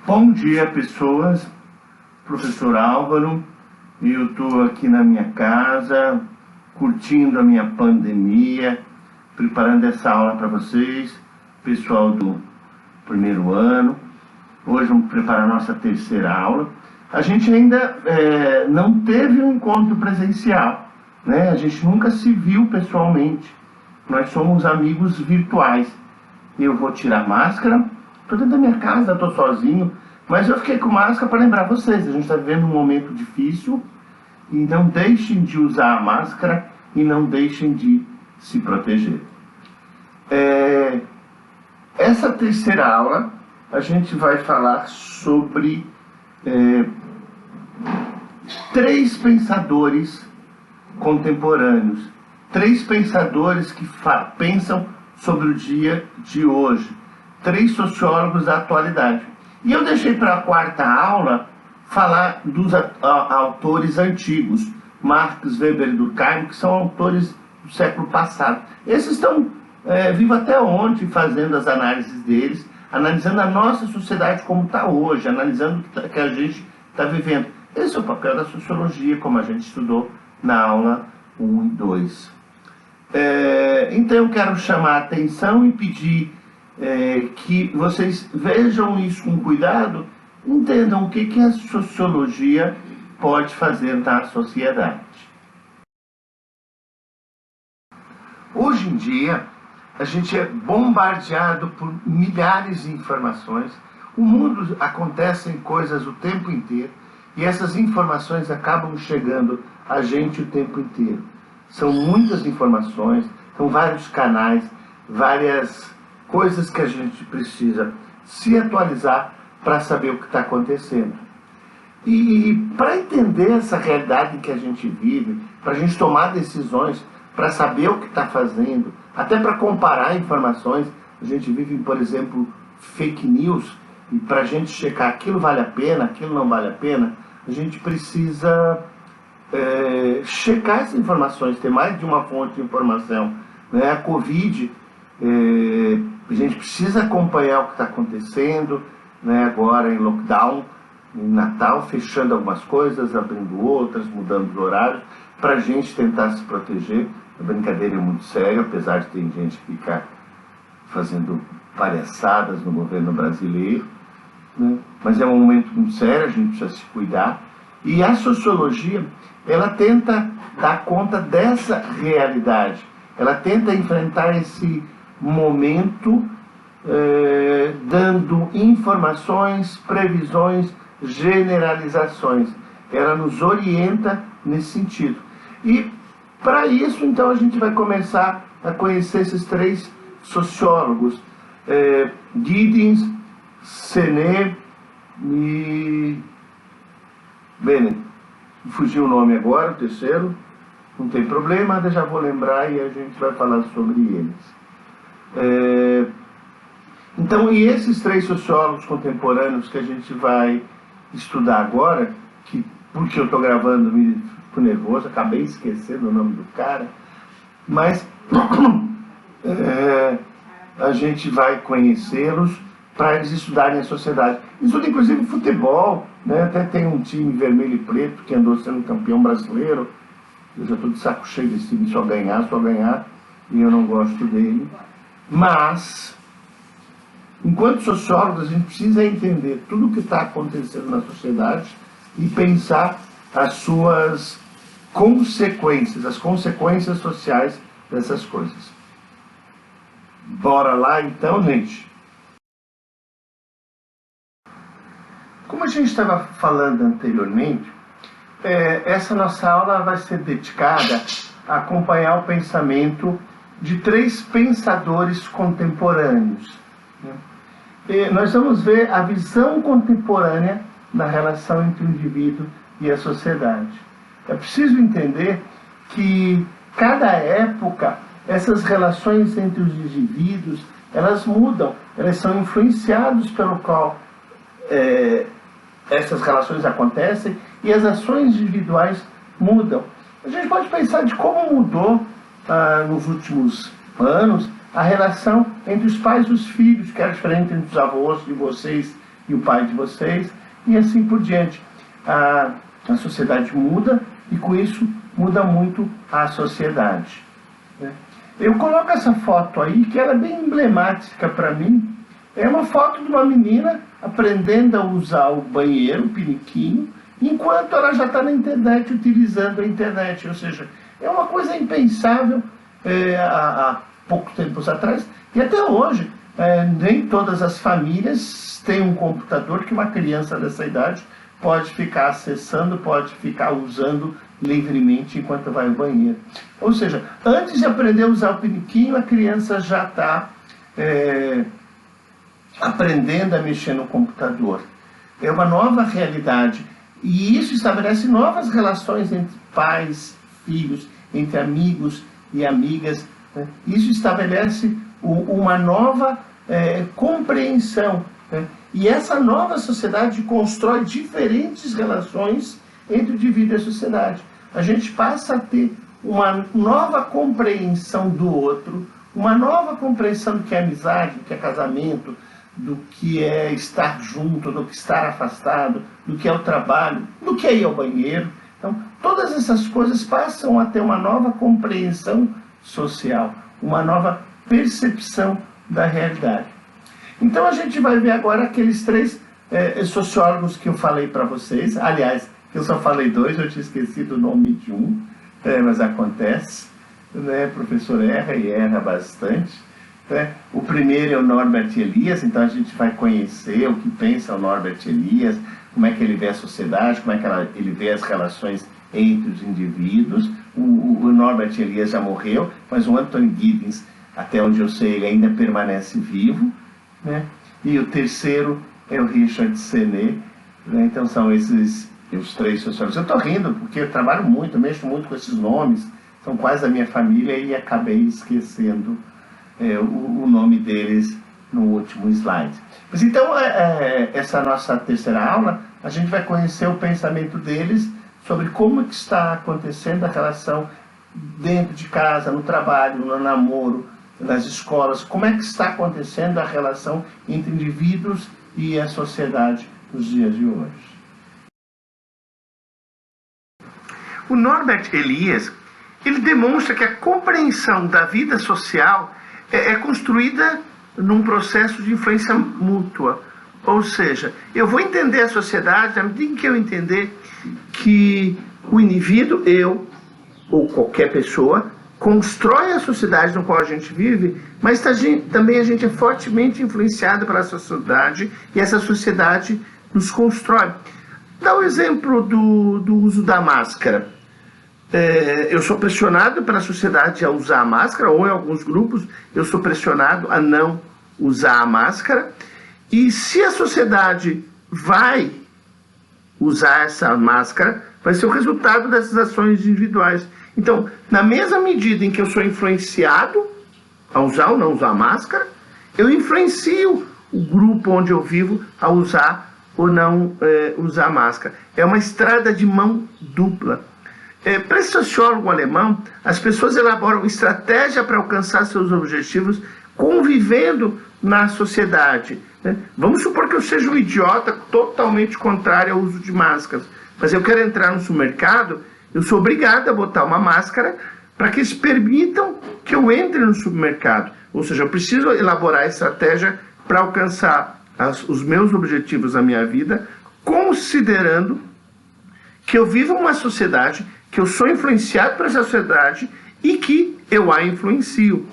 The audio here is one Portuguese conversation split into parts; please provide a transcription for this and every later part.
Bom dia, pessoas. Professor Álvaro, eu estou aqui na minha casa, curtindo a minha pandemia, preparando essa aula para vocês, pessoal do primeiro ano. Hoje vamos preparar a nossa terceira aula. A gente ainda não teve um encontro presencial, né? A gente nunca se viu pessoalmente. Nós somos amigos virtuais. Eu vou tirar a máscara. Estou dentro da minha casa, estou sozinho, mas eu fiquei com máscara para lembrar vocês. A gente está vivendo um momento difícil e não deixem de usar a máscara e não deixem de se proteger. Essa terceira aula, a gente vai falar sobre três pensadores contemporâneos, três pensadores que pensam sobre o dia de hoje. Três sociólogos da atualidade. E eu deixei para a quarta aula falar dos autores antigos, Marx, Weber e Durkheim, que são autores do século passado. Esses estão vivos até ontem, fazendo as análises deles, analisando a nossa sociedade como está hoje, analisando o que a gente está vivendo. Esse é o papel da sociologia, como a gente estudou na aula 1 e 2. Então eu quero chamar a atenção e pedir que vocês vejam isso com cuidado, entendam o que a sociologia pode fazer na sociedade. Hoje em dia, a gente é bombardeado por milhares de informações, o mundo acontecem coisas o tempo inteiro, e essas informações acabam chegando a gente o tempo inteiro. São muitas informações, são vários canais, várias coisas que a gente precisa se atualizar para saber o que está acontecendo. E para entender essa realidade em que a gente vive, para a gente tomar decisões, para saber o que está fazendo, até para comparar informações, a gente vive, por exemplo, fake news, e para a gente checar aquilo vale a pena, aquilo não vale a pena, a gente precisa checar essas informações, ter mais de uma fonte de informação. Né? A Covid, a gente precisa acompanhar o que está acontecendo, né? Agora em lockdown, em Natal, fechando algumas coisas, abrindo outras, mudando os horários, para a gente tentar se proteger. A brincadeira é muito séria, apesar de ter gente que fica fazendo palhaçadas no governo brasileiro, né? Mas é um momento muito sério, a gente precisa se cuidar. E a sociologia, ela tenta dar conta dessa realidade, ela tenta enfrentar esse momento dando informações, previsões, generalizações. Ela nos orienta nesse sentido. E para isso, então, a gente vai começar a conhecer esses três sociólogos, Giddens, Séné e Bennett. Fugiu o nome agora, o terceiro, não tem problema, eu já vou lembrar e a gente vai falar sobre eles. Então, e esses três sociólogos contemporâneos que a gente vai estudar agora, porque eu estou gravando, me fico nervoso, acabei esquecendo o nome do cara, mas a gente vai conhecê-los para eles estudarem a sociedade. Estuda inclusive futebol, né? Até tem um time vermelho e preto que andou sendo campeão brasileiro. Eu já estou de saco cheio desse time, só ganhar, e eu não gosto dele. Mas, enquanto sociólogos, a gente precisa entender tudo o que está acontecendo na sociedade e pensar as suas consequências, as consequências sociais dessas coisas. Bora lá então, gente? Como a gente estava falando anteriormente, essa nossa aula vai ser dedicada a acompanhar o pensamento de três pensadores contemporâneos. Nós vamos ver a visão contemporânea da relação entre o indivíduo e a sociedade. É preciso entender que cada época, essas relações entre os indivíduos, elas mudam, elas são influenciadas pelo qual essas relações acontecem e as ações individuais mudam. A gente pode pensar de como mudou nos últimos anos a relação entre os pais e os filhos, que era diferente entre os avós de vocês e o pai de vocês, e assim por diante. A sociedade muda e com isso muda muito a sociedade, né? Eu coloco essa foto aí, que ela é bem emblemática para mim. É uma foto de uma menina aprendendo a usar o banheiro, o piniquinho, enquanto ela já está na internet, utilizando a internet. Ou seja, é uma coisa impensável há poucos tempos atrás, e até hoje. Nem todas as famílias têm um computador que uma criança dessa idade pode ficar acessando, pode ficar usando livremente enquanto vai ao banheiro. Ou seja, antes de aprender a usar o piniquinho, a criança já está aprendendo a mexer no computador. É uma nova realidade. E isso estabelece novas relações entre pais, filhos, entre amigos e amigas, né? Isso estabelece uma nova compreensão, né? E essa nova sociedade constrói diferentes relações entre o indivíduo e a sociedade. A gente passa a ter uma nova compreensão do outro, uma nova compreensão do que é amizade, do que é casamento, do que é estar junto, do que estar afastado, do que é o trabalho, do que é ir ao banheiro. Então, todas essas coisas passam a ter uma nova compreensão social, uma nova percepção da realidade. Então, a gente vai ver agora aqueles três sociólogos que eu falei para vocês. Aliás, eu só falei dois, eu tinha esquecido o nome de um, mas acontece, né? O professor erra e erra bastante. O primeiro é o Norbert Elias, então a gente vai conhecer o que pensa o Norbert Elias, como é que ele vê a sociedade, como é que ele vê as relações entre os indivíduos. O Norbert Elias já morreu, mas o Anthony Giddens, até onde eu sei, ele ainda permanece vivo, né? E o terceiro é o Richard Sennett, né? Então são esses os três sociólogos. Eu estou rindo porque eu trabalho muito, mexo muito com esses nomes, são quase da minha família e acabei esquecendo o nome deles no último slide. Mas então, essa nossa terceira aula, a gente vai conhecer o pensamento deles sobre como que está acontecendo a relação dentro de casa, no trabalho, no namoro, nas escolas, como é que está acontecendo a relação entre indivíduos e a sociedade nos dias de hoje. O Norbert Elias, ele demonstra que a compreensão da vida social é construída num processo de influência mútua. Ou seja, eu vou entender a sociedade à medida em que eu entender que o indivíduo, eu, ou qualquer pessoa, constrói a sociedade no qual a gente vive, mas também a gente é fortemente influenciado pela sociedade e essa sociedade nos constrói. Dá o exemplo do uso da máscara. Eu sou pressionado pela sociedade a usar a máscara, ou em alguns grupos eu sou pressionado a não usar a máscara, e se a sociedade vai usar essa máscara, vai ser o resultado dessas ações individuais. Então, na mesma medida em que eu sou influenciado a usar ou não usar a máscara, eu influencio o grupo onde eu vivo a usar ou não usar a máscara. É uma estrada de mão dupla. Para esse sociólogo alemão, as pessoas elaboram estratégia para alcançar seus objetivos convivendo na sociedade, né? Vamos supor que eu seja um idiota totalmente contrário ao uso de máscaras, mas eu quero entrar no supermercado, eu sou obrigado a botar uma máscara para que eles permitam que eu entre no supermercado. Ou seja, eu preciso elaborar estratégia para alcançar os meus objetivos na minha vida, considerando que eu vivo uma sociedade, que eu sou influenciado por essa sociedade e que eu a influencio.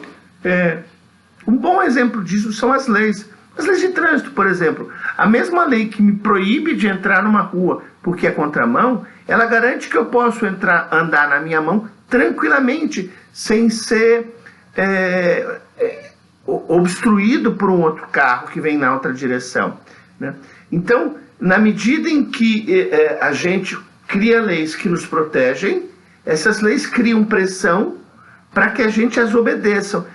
Um bom exemplo disso são as leis. As leis de trânsito, por exemplo. A mesma lei que me proíbe de entrar numa rua porque é contramão, ela garante que eu posso andar na minha mão tranquilamente, sem ser obstruído por um outro carro que vem na outra direção, né? Então, na medida em que a gente cria leis que nos protegem, essas leis criam pressão para que a gente as obedeça.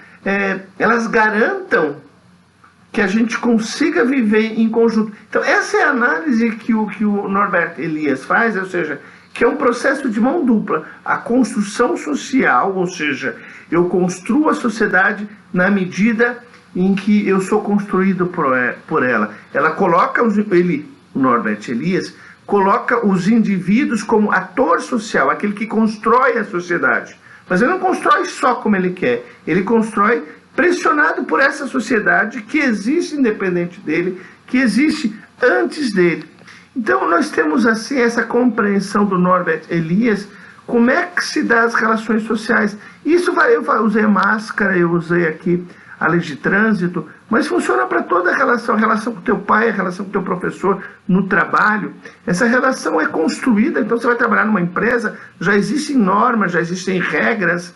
Elas garantam que a gente consiga viver em conjunto. Então, essa é a análise que o Norbert Elias faz, ou seja, que é um processo de mão dupla. A construção social, ou seja, eu construo a sociedade na medida em que eu sou construído por ela. Ela coloca, o Norbert Elias, coloca os indivíduos como ator social, aquele que constrói a sociedade. Mas ele não constrói só como ele quer, ele constrói pressionado por essa sociedade que existe independente dele, que existe antes dele. Então nós temos assim essa compreensão do Norbert Elias, como é que se dá as relações sociais. Isso eu usei máscara, eu usei aqui a lei de trânsito, mas funciona para toda a relação com o teu pai, a relação com o teu professor no trabalho. Essa relação é construída, então você vai trabalhar numa empresa, já existem normas, já existem regras,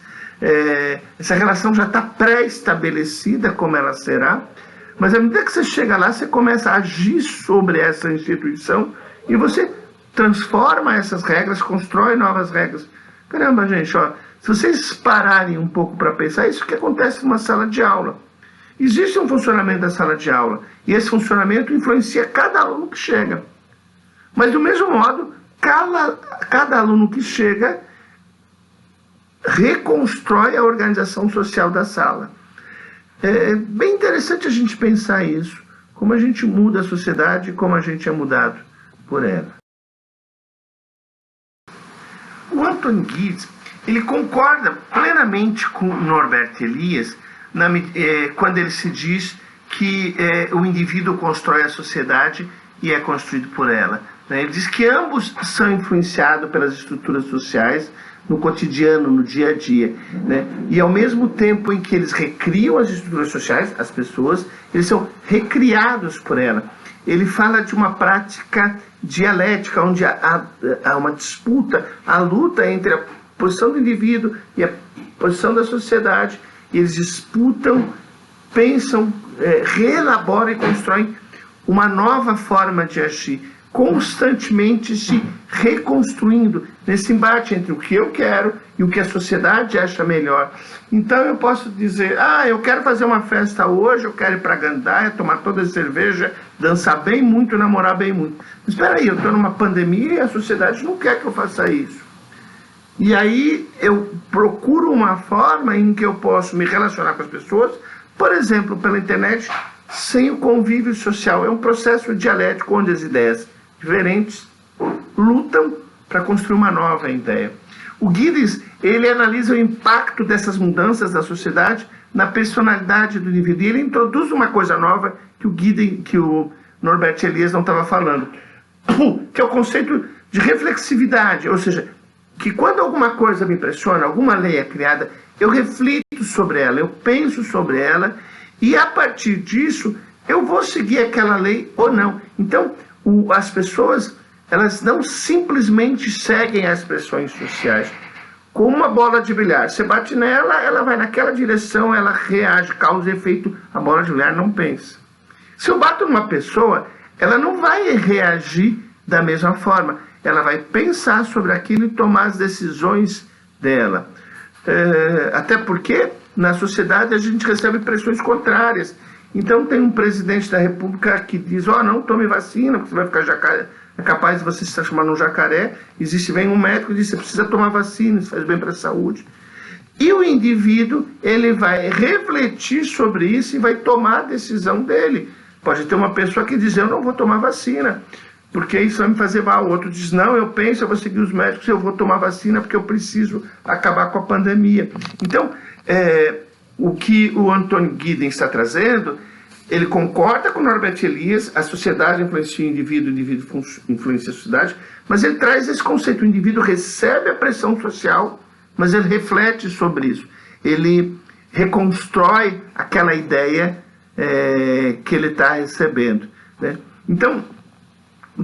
essa relação já está pré-estabelecida como ela será, mas à medida que você chega lá, você começa a agir sobre essa instituição e você transforma essas regras, constrói novas regras. Caramba, gente, ó, se vocês pararem um pouco para pensar, isso que acontece numa sala de aula. Existe um funcionamento da sala de aula, e esse funcionamento influencia cada aluno que chega. Mas, do mesmo modo, cada aluno que chega reconstrói a organização social da sala. É bem interessante a gente pensar isso, como a gente muda a sociedade e como a gente é mudado por ela. O Anton Giddens, ele concorda plenamente com Norbert Elias quando ele se diz que o indivíduo constrói a sociedade e é construído por ela. Ele diz que ambos são influenciados pelas estruturas sociais no cotidiano, no dia a dia. E ao mesmo tempo em que eles recriam as estruturas sociais, as pessoas, eles são recriados por ela. Ele fala de uma prática dialética, onde há uma disputa, a luta entre a posição do indivíduo e a posição da sociedade, e eles disputam, pensam, reelaboram e constroem uma nova forma de agir, constantemente se reconstruindo nesse embate entre o que eu quero e o que a sociedade acha melhor. Então eu posso dizer, eu quero fazer uma festa hoje, eu quero ir para Gandaia, tomar toda a cerveja, dançar bem muito, namorar bem muito. Mas espera aí, eu estou numa pandemia e a sociedade não quer que eu faça isso. E aí eu procuro uma forma em que eu posso me relacionar com as pessoas, por exemplo, pela internet, sem o convívio social. É um processo dialético onde as ideias diferentes lutam para construir uma nova ideia. O Giddens, ele analisa o impacto dessas mudanças da sociedade na personalidade do indivíduo. E ele introduz uma coisa nova que o Norbert Elias não estava falando, que é o conceito de reflexividade, ou seja, que quando alguma coisa me impressiona, alguma lei é criada, eu reflito sobre ela, eu penso sobre ela, e a partir disso eu vou seguir aquela lei ou não. Então, as pessoas, elas não simplesmente seguem as pressões sociais. Como uma bola de bilhar, você bate nela, ela vai naquela direção, ela reage, causa e efeito, a bola de bilhar não pensa. Se eu bato numa pessoa, ela não vai reagir da mesma forma, ela vai pensar sobre aquilo e tomar as decisões dela. Até porque na sociedade a gente recebe pressões contrárias. Então tem um presidente da república que diz, não tome vacina, porque você vai ficar jacaré, é capaz de você se transformar num jacaré. Vem um médico e diz, você precisa tomar vacina, isso faz bem para a saúde. E o indivíduo, ele vai refletir sobre isso e vai tomar a decisão dele. Pode ter uma pessoa que diz, eu não vou tomar vacina, porque isso vai me fazer mal. O outro diz, não, eu penso, eu vou seguir os médicos, eu vou tomar vacina porque eu preciso acabar com a pandemia. Então, o que o Anton Giddens está trazendo, ele concorda com Norbert Elias, a sociedade influencia o indivíduo influencia a sociedade, mas ele traz esse conceito, o indivíduo recebe a pressão social, mas ele reflete sobre isso, ele reconstrói aquela ideia que ele está recebendo. Então,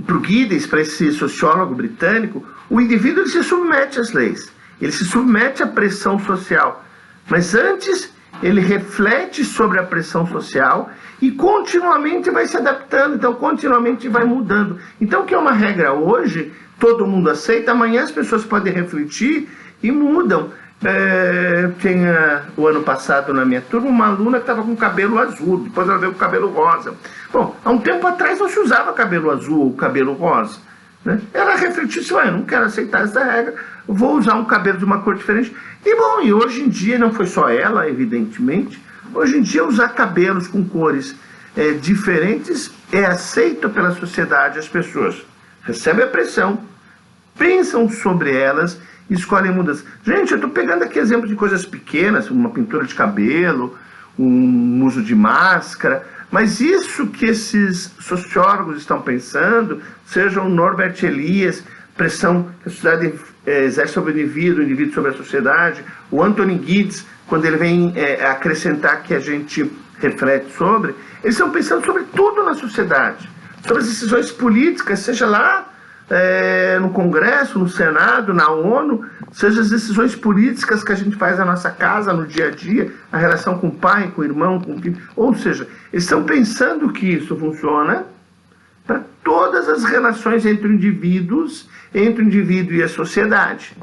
para o Giddens, para esse sociólogo britânico, o indivíduo ele se submete às leis, ele se submete à pressão social, mas antes ele reflete sobre a pressão social e continuamente vai se adaptando, então continuamente vai mudando. Então, o que é uma regra hoje, todo mundo aceita, amanhã as pessoas podem refletir e mudam. Tinha o ano passado na minha turma uma aluna que estava com cabelo azul, depois ela veio com cabelo rosa. Bom, há um tempo atrás não se usava cabelo azul ou cabelo rosa, né? Ela refletiu assim, eu não quero aceitar essa regra, vou usar um cabelo de uma cor diferente. E bom, e hoje em dia não foi só ela, evidentemente, Hoje em dia, usar cabelos com cores diferentes é aceito pela sociedade. As pessoas recebem a pressão, pensam sobre elas e escolhem mudanças. Gente, eu estou pegando aqui exemplo de coisas pequenas, uma pintura de cabelo, um uso de máscara, mas isso que esses sociólogos estão pensando, seja o Norbert Elias, pressão que a sociedade exerce sobre o indivíduo sobre a sociedade, o Anthony Giddens, quando ele vem acrescentar que a gente reflete sobre, eles estão pensando sobre tudo na sociedade, sobre as decisões políticas, seja lá no Congresso, no Senado, na ONU, seja as decisões políticas que a gente faz na nossa casa, no dia a dia, a relação com o pai, com o irmão, com o filho, ou seja, eles estão pensando que isso funciona para todas as relações entre indivíduos, entre o indivíduo e a sociedade.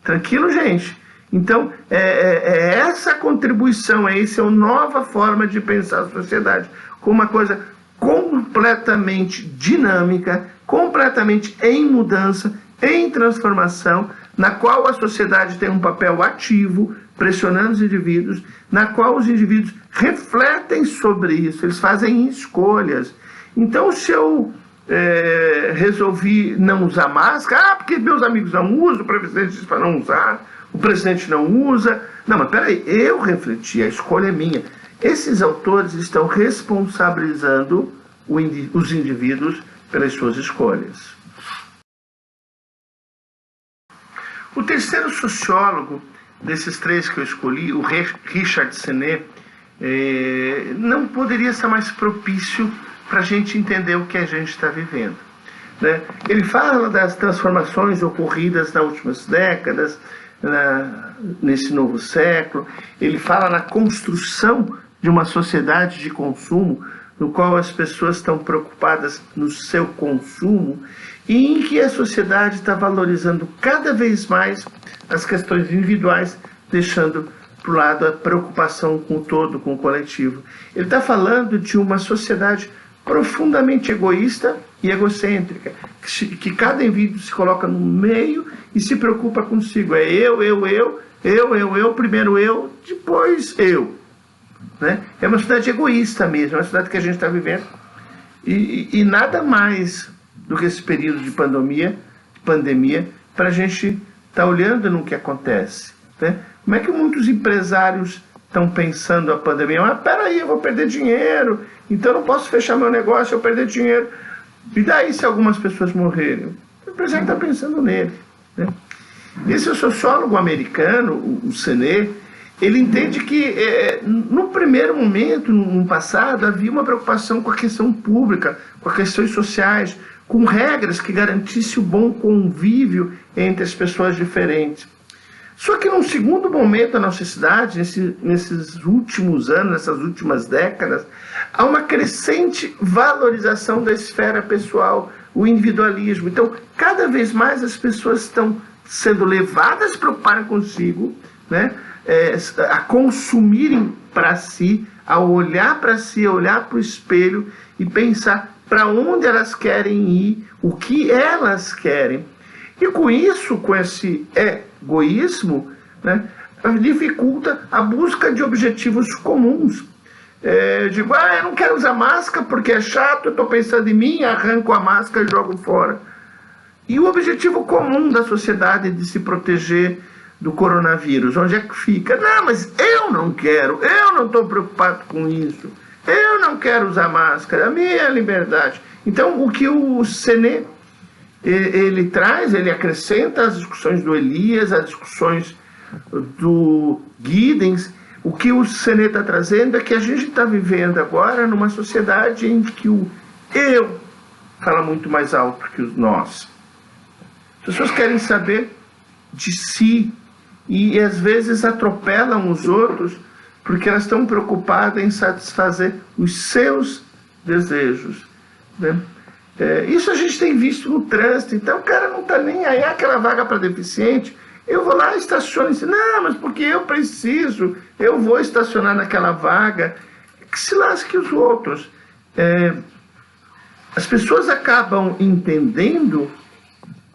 Tranquilo, gente? Então, essa contribuição, essa é uma nova forma de pensar a sociedade, como uma coisa completamente dinâmica, completamente em mudança, em transformação, na qual a sociedade tem um papel ativo, pressionando os indivíduos, na qual os indivíduos refletem sobre isso, eles fazem escolhas. Então, se eu resolvi não usar máscara, porque meus amigos não usam, o presidente disse para não usar, o presidente não usa. Não, mas peraí, eu refleti, a escolha é minha. Esses autores estão responsabilizando os indivíduos pelas suas escolhas. O terceiro sociólogo desses três que eu escolhi, o Richard Sennett, não poderia ser mais propício para a gente entender o que a gente está vivendo, né? Ele fala das transformações ocorridas nas últimas décadas, nesse novo século. Ele fala na construção de uma sociedade de consumo, no qual as pessoas estão preocupadas no seu consumo e em que a sociedade está valorizando cada vez mais as questões individuais, deixando para o lado a preocupação com o todo, com o coletivo. Ele está falando de uma sociedade profundamente egoísta e egocêntrica, que cada indivíduo se coloca no meio e se preocupa consigo. É eu, primeiro eu, depois eu. Né? É uma sociedade egoísta mesmo, é uma sociedade que a gente está vivendo. E nada mais do que esse período de pandemia para a gente estar olhando no que acontece. Né? Como é que muitos empresários estão pensando a pandemia? Mas peraí, eu vou perder dinheiro, então eu não posso fechar meu negócio se eu perder dinheiro. E daí se algumas pessoas morrerem? O empresário está pensando nele. Né? Esse sociólogo americano, o Sennett, ele entende que no primeiro momento, no passado, havia uma preocupação com a questão pública, com as questões sociais, com regras que garantissem o bom convívio entre as pessoas diferentes. Só que num segundo momento da nossa cidade, nesses últimos anos, nessas últimas décadas, há uma crescente valorização da esfera pessoal, o individualismo. Então, cada vez mais as pessoas estão sendo levadas a se preocuparem consigo, né? A consumirem para si, a olhar para si, a olhar para o espelho e pensar para onde elas querem ir, o que elas querem. E com isso, com esse egoísmo, né, dificulta a busca de objetivos comuns. Digo, eu não quero usar máscara porque é chato, eu estou pensando em mim, arranco a máscara e jogo fora. E o objetivo comum da sociedade de se proteger do coronavírus, onde é que fica? Não, mas eu não quero, eu não estou preocupado com isso, eu não quero usar máscara, a minha liberdade. Então, o que o Sennett ele traz, ele acrescenta as discussões do Elias, as discussões do Giddens. O que o Sennett está trazendo é que a gente está vivendo agora numa sociedade em que o eu fala muito mais alto que os nós. As pessoas querem saber de si e às vezes atropelam os outros porque elas estão preocupadas em satisfazer os seus desejos, né? Isso a gente tem visto no trânsito. Então o cara não está nem aí, aquela vaga para deficiente, eu vou lá e estaciono e digo, não, mas porque eu preciso, eu vou estacionar naquela vaga, que se lasque os outros. As pessoas acabam entendendo,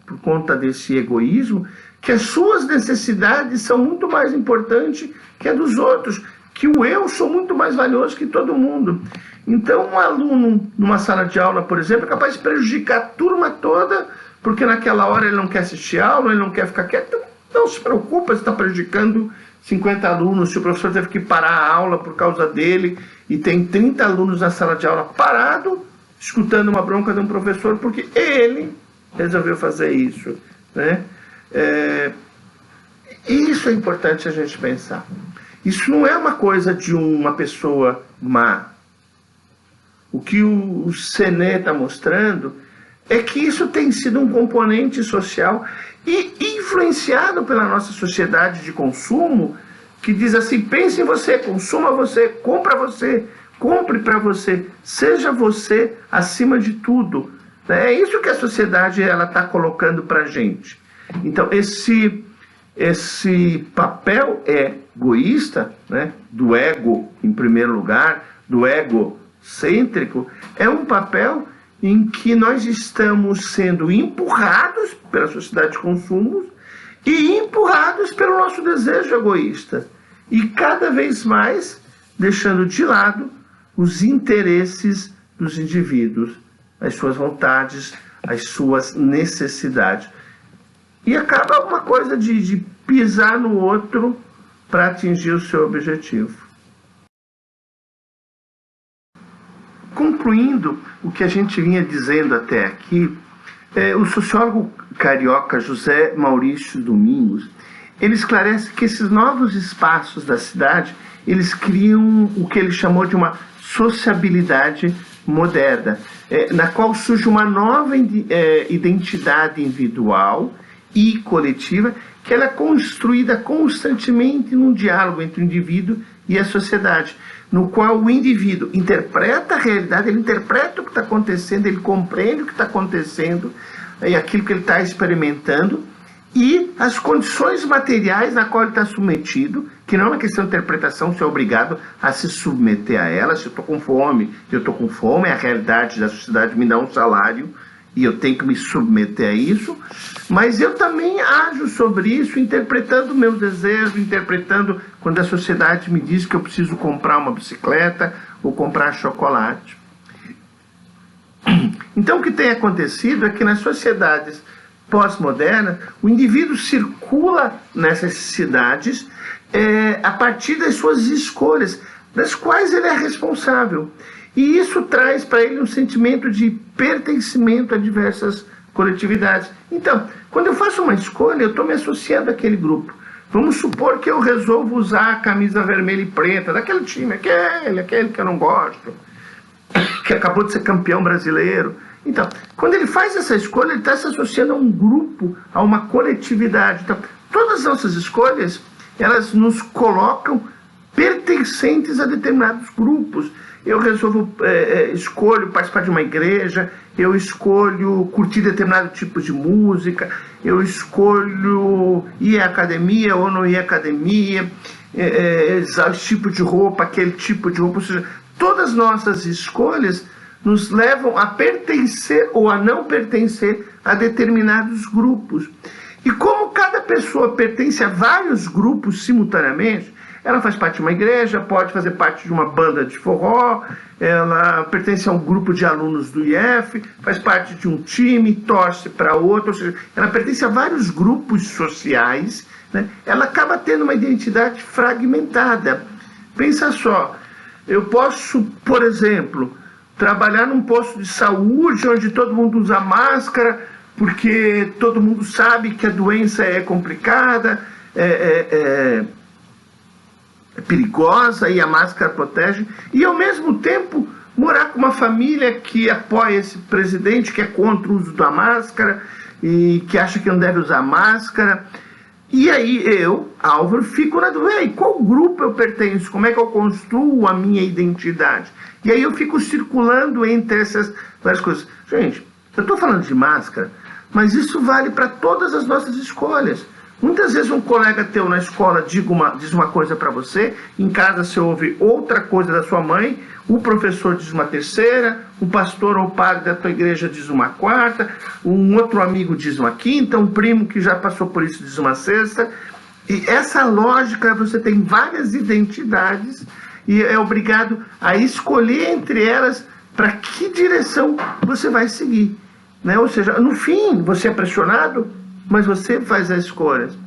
por conta desse egoísmo, que as suas necessidades são muito mais importantes que a dos outros, que o eu sou muito mais valioso que todo mundo. Então, um aluno numa sala de aula, por exemplo, é capaz de prejudicar a turma toda, porque naquela hora ele não quer assistir aula, ele não quer ficar quieto. Então, não se preocupa se está prejudicando 50 alunos, se o professor teve que parar a aula por causa dele, e tem 30 alunos na sala de aula parado, escutando uma bronca de um professor, porque ele resolveu fazer isso, né? Isso é importante a gente pensar. Isso não é uma coisa de uma pessoa má. O que o Séné está mostrando é que isso tem sido um componente social e influenciado pela nossa sociedade de consumo, que diz assim: pense em você, consuma você, compre para você, seja você acima de tudo. É isso que a sociedade está colocando para a gente. Então, esse papel egoísta, né, do ego em primeiro lugar, do egocêntrico, é um papel em que nós estamos sendo empurrados pela sociedade de consumo e empurrados pelo nosso desejo egoísta. E cada vez mais deixando de lado os interesses dos indivíduos, as suas vontades, as suas necessidades. E acaba uma coisa de pisar no outro para atingir o seu objetivo. Concluindo o que a gente vinha dizendo até aqui, o sociólogo carioca José Maurício Domingos, ele esclarece que esses novos espaços da cidade, eles criam o que ele chamou de uma sociabilidade moderna, na qual surge uma nova identidade individual e coletiva, que ela é construída constantemente num diálogo entre o indivíduo e a sociedade, no qual o indivíduo interpreta a realidade, ele interpreta o que está acontecendo, ele compreende o que está acontecendo, e aquilo que ele está experimentando, e as condições materiais na qual ele está submetido, que não é uma questão de interpretação, se é obrigado a se submeter a ela. Se eu estou com fome, a realidade da sociedade me dá um salário, e eu tenho que me submeter a isso, mas eu também ajo sobre isso, interpretando o meu desejo, interpretando quando a sociedade me diz que eu preciso comprar uma bicicleta ou comprar chocolate. Então, o que tem acontecido é que nas sociedades pós-modernas, o indivíduo circula nessas cidades a partir das suas escolhas, das quais ele é responsável. E isso traz para ele um sentimento de pertencimento a diversas coletividades. Então, quando eu faço uma escolha, eu estou me associando àquele grupo. Vamos supor que eu resolvo usar a camisa vermelha e preta daquele time, aquele que eu não gosto, que acabou de ser campeão brasileiro. Então, quando ele faz essa escolha, ele está se associando a um grupo, a uma coletividade. Então, todas as nossas escolhas, elas nos colocam pertencentes a determinados grupos. Eu escolho participar de uma igreja, eu escolho curtir determinado tipo de música, eu escolho ir à academia ou não ir à academia, esse tipo de roupa, aquele tipo de roupa. Ou seja, todas as nossas escolhas nos levam a pertencer ou a não pertencer a determinados grupos. E como cada pessoa pertence a vários grupos simultaneamente, ela faz parte de uma igreja, pode fazer parte de uma banda de forró, ela pertence a um grupo de alunos do IF, faz parte de um time, torce para outro, ou seja, ela pertence a vários grupos sociais, né? Ela acaba tendo uma identidade fragmentada. Pensa só, eu posso, por exemplo, trabalhar num posto de saúde onde todo mundo usa máscara, porque todo mundo sabe que a doença é complicada, é perigosa e a máscara protege, e ao mesmo tempo morar com uma família que apoia esse presidente, que é contra o uso da máscara e que acha que não deve usar máscara. E aí eu, Álvaro, fico na dúvida: e qual grupo eu pertenço? Como é que eu construo a minha identidade? E aí eu fico circulando entre essas várias coisas. Gente, eu estou falando de máscara, mas isso vale para todas as nossas escolhas. Muitas vezes um colega teu na escola diz uma coisa para você, em casa você ouve outra coisa da sua mãe, o professor diz uma terceira, o pastor ou o padre da tua igreja diz uma quarta, um outro amigo diz uma quinta, um primo que já passou por isso diz uma sexta, E essa lógica, você tem várias identidades e é obrigado a escolher entre elas para que direção você vai seguir, né? Ou seja, no fim, você é pressionado, mas você faz as escolhas.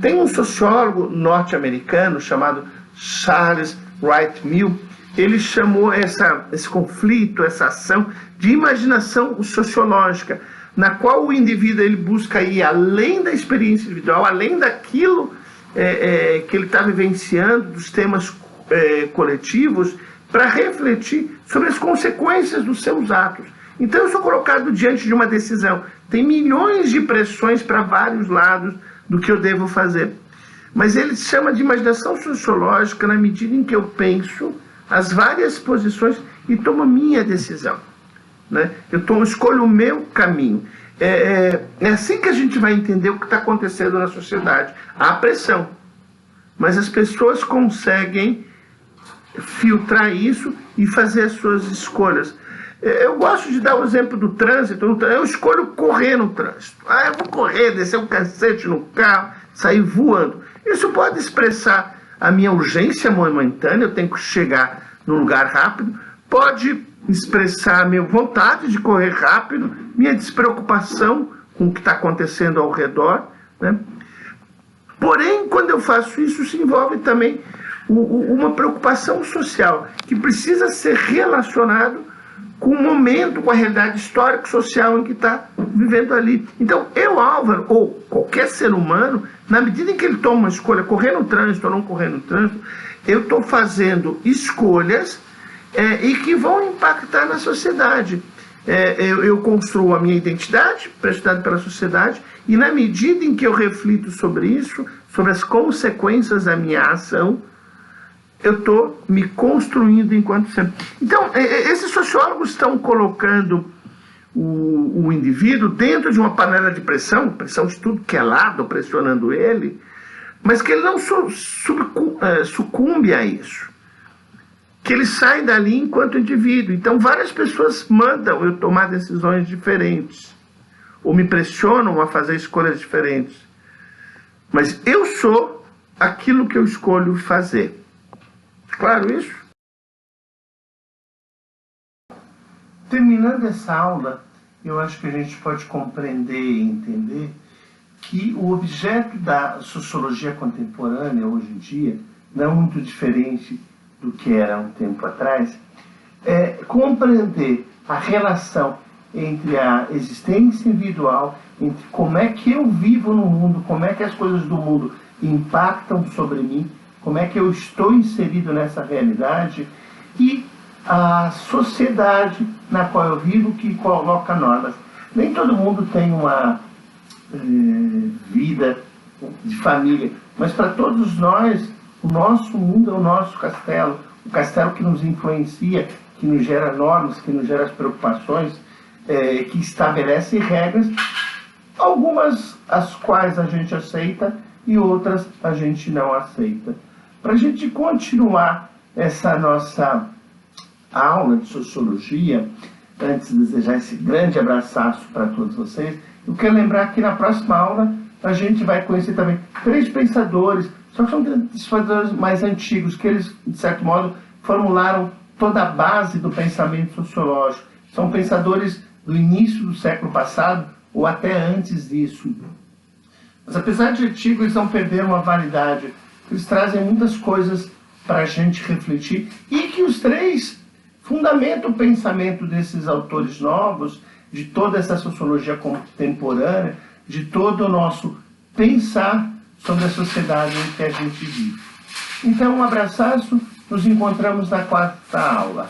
Tem um sociólogo norte-americano chamado Charles Wright Mill. Ele chamou esse conflito, essa ação de imaginação sociológica, na qual o indivíduo ele busca ir além da experiência individual, além daquilo que ele está vivenciando, dos temas coletivos, para refletir sobre as consequências dos seus atos. Então eu sou colocado diante de uma decisão. Tem milhões de pressões para vários lados do que eu devo fazer. Mas ele chama de imaginação sociológica na medida em que eu penso as várias posições e tomo a minha decisão, né? Eu escolho o meu caminho. É assim que a gente vai entender o que está acontecendo na sociedade. Há pressão, mas as pessoas conseguem filtrar isso e fazer as suas escolhas. Eu gosto de dar o exemplo do trânsito. Eu escolho correr no trânsito. Eu vou correr, descer um cacete no carro, sair voando. Isso pode expressar a minha urgência momentânea, eu tenho que chegar num lugar rápido. Pode expressar a minha vontade de correr rápido, minha despreocupação com o que está acontecendo ao redor, né? Porém, quando eu faço isso, se envolve também uma preocupação social, que precisa ser relacionado com o momento, com a realidade histórico-social em que está vivendo ali. Então, Álvaro, ou qualquer ser humano, na medida em que ele toma uma escolha, correr no trânsito ou não correr no trânsito, eu estou fazendo escolhas e que vão impactar na sociedade. Eu construo a minha identidade, pressionado pela sociedade, e na medida em que eu reflito sobre isso, sobre as consequências da minha ação, eu estou me construindo enquanto ser. Então, esses sociólogos estão colocando o indivíduo dentro de uma panela de pressão de tudo que é lado, pressionando ele, mas que ele não sucumbe a isso, que ele sai dali enquanto indivíduo. Então, várias pessoas mandam eu tomar decisões diferentes, ou me pressionam a fazer escolhas diferentes, mas eu sou aquilo que eu escolho fazer. Claro isso? Terminando essa aula, eu acho que a gente pode compreender e entender que o objeto da sociologia contemporânea, hoje em dia, não é muito diferente do que era um tempo atrás, é compreender a relação entre a existência individual, entre como é que eu vivo no mundo, como é que as coisas do mundo impactam sobre mim, como é que eu estou inserido nessa realidade, e a sociedade na qual eu vivo, que coloca normas. Nem todo mundo tem uma vida de família, mas para todos nós, o nosso mundo é o nosso castelo, o castelo que nos influencia, que nos gera normas, que nos gera as preocupações, que estabelece regras, algumas as quais a gente aceita e outras a gente não aceita. Para a gente continuar essa nossa aula de sociologia, antes de desejar esse grande abraço para todos vocês, eu quero lembrar que na próxima aula a gente vai conhecer também 3 pensadores, só que são pensadores mais antigos, que eles, de certo modo, formularam toda a base do pensamento sociológico. São pensadores do início do século passado ou até antes disso. Mas apesar de antigos, eles não perderam a validade. Eles trazem muitas coisas para a gente refletir e que os 3 fundamentam o pensamento desses autores novos, de toda essa sociologia contemporânea, de todo o nosso pensar sobre a sociedade em que a gente vive. Então, um abraço, nos encontramos na 4ª aula.